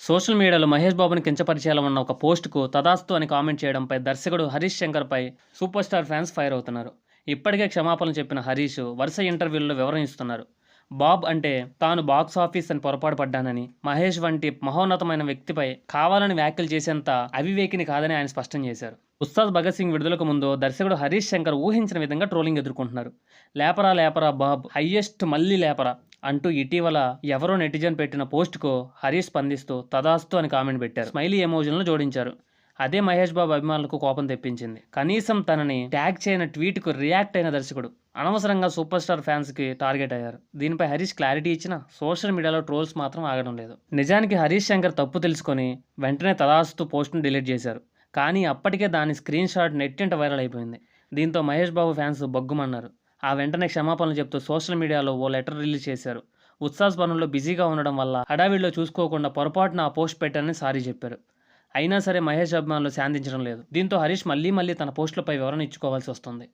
Social మీడియాలో మహేష్ బాబుని కించపరిచేలా ఉన్న ఒక పోస్ట్‌కు తథాస్తు అని కామెంట్ చేయడంపై దర్శకుడు హరీష్ శంకర్‌పై సూపర్ స్టార్ ఫ్యాన్స్ ఫైర్ అవుతున్నారు. ఇప్పటికే క్షమాపణలు చెప్పిన హరీష్ వరుస ఇంటర్వ్యూల్లో వివరణ ఇస్తున్నారు. బాబ్ అంటే తాను బాక్స్ ఆఫీస్ అని పొరపాటు పడ్డానని, మహేష్ వంటి మహోన్నతమైన వ్యక్తిపై కావాలని వ్యాఖ్యలు చేసేంత అవివేకిని కాదని ఆయన స్పష్టం చేశారు. ఉస్తాద్ భగత్ సింగ్ విడుదలకు ముందు దర్శకుడు హరీష్ శంకర్ ఊహించిన విధంగా ట్రోలింగ్ ఎదుర్కొంటున్నారు. లేపరా లేపరా బాబ్ హయ్యెస్ట్ మళ్ళీ లేపరా అంటూ ఇటీవల ఎవరో నెటిజన్ పెట్టిన పోస్ట్కు హరీష్ స్పందిస్తూ తదాస్తు అని కామెంట్ పెట్టారు. స్మైలీ ఎమోజీలను జోడించారు. అదే మహేష్ బాబు అభిమానులకు కోపం తెప్పించింది. కనీసం తనని ట్యాగ్ చేయని ట్వీట్కు రియాక్ట్ అయిన దర్శకుడు అనవసరంగా సూపర్ స్టార్ ఫ్యాన్స్కి టార్గెట్ అయ్యారు. దీనిపై హరీష్ క్లారిటీ ఇచ్చినా సోషల్ మీడియాలో ట్రోల్స్ మాత్రం ఆగడం లేదు. నిజానికి హరీష్ శంకర్ తప్పు తెలుసుకొని వెంటనే తదాస్తు పోస్ట్ను డిలీట్ చేశారు. కానీ అప్పటికే దాని స్క్రీన్ షాట్ నెట్టింట వైరల్ అయిపోయింది. దీంతో మహేష్ బాబు ఫ్యాన్స్ బగ్గుమన్నారు. ఆ వెంటనే క్షమాపణలు చెప్తూ సోషల్ మీడియాలో ఓ లెటర్ రిలీజ్ చేశారు. ఉత్సాహ్ పనుల్లో బిజీగా ఉండడం వల్ల హడావిడిలో చూసుకోకుండా పొరపాటున ఆ పోస్ట్ పెట్టారని సారీ చెప్పారు. అయినా సరే మహేష్ అభిమానులు శాంతించడం లేదు. దీంతో హరీష్ మళ్ళీ తన పోస్టులపై వివరణ ఇచ్చుకోవాల్సి వస్తుంది.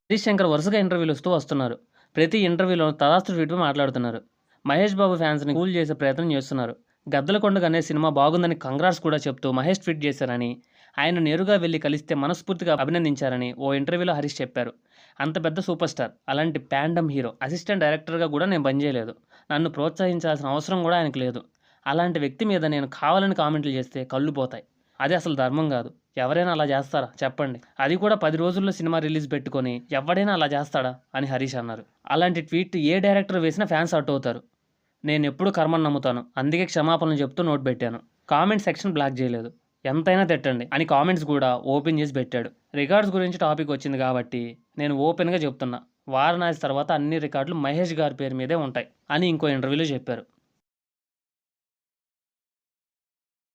హరీష్ శంకర్ వరుసగా ఇంటర్వ్యూలు ఇస్తూ వస్తున్నారు. ప్రతి ఇంటర్వ్యూలో తదాస్తు ట్వీట్పై మాట్లాడుతున్నారు. మహేష్ బాబు ఫ్యాన్స్ని కూల్ చేసే ప్రయత్నం చేస్తున్నారు. గద్దలకొండ గణేష్ సినిమా బాగుందని కంగ్రాట్స్ కూడా చెప్తూ మహేష్ ట్వీట్ చేశారని, ఆయన నేరుగా వెళ్లి కలిస్తే మనస్ఫూర్తిగా అభినందించారని ఓ ఇంటర్వ్యూలో హరీష్ చెప్పారు. అంత పెద్ద సూపర్ స్టార్, అలాంటి ప్యాండమ్ హీరో అసిస్టెంట్ డైరెక్టర్గా కూడా నేను పనిచేయలేదు. నన్ను ప్రోత్సహించాల్సిన అవసరం కూడా ఆయనకు లేదు. అలాంటి వ్యక్తి మీద నేను కావాలని కామెంట్లు చేస్తే కళ్ళు పోతాయి. అది అసలు ధర్మం కాదు. ఎవరైనా అలా చేస్తారా చెప్పండి? అది కూడా 10 రోజుల్లో సినిమా రిలీజ్ పెట్టుకొని ఎవడైనా అలా చేస్తాడా అని హరీష్ అన్నారు. అలాంటి ట్వీట్ ఏ డైరెక్టర్ వేసినా ఫ్యాన్స్ అట్ అవుతారు. నేను ఎప్పుడు కర్మను నమ్ముతాను, అందుకే క్షమాపణలు చెప్తూ నోట్ పెట్టాను. కామెంట్ సెక్షన్ బ్లాక్ చేయలేదు. ఎంతైనా తిట్టండి అని కామెంట్స్ కూడా ఓపెన్ చేసి పెట్టాడు. రికార్డ్స్ గురించి టాపిక్ వచ్చింది కాబట్టి నేను ఓపెన్గా చెప్తున్నా, వారణాసి తర్వాత అన్ని రికార్డులు మహేష్ గారి పేరు మీదే ఉంటాయి అని ఇంకో ఇంటర్వ్యూలో చెప్పారు.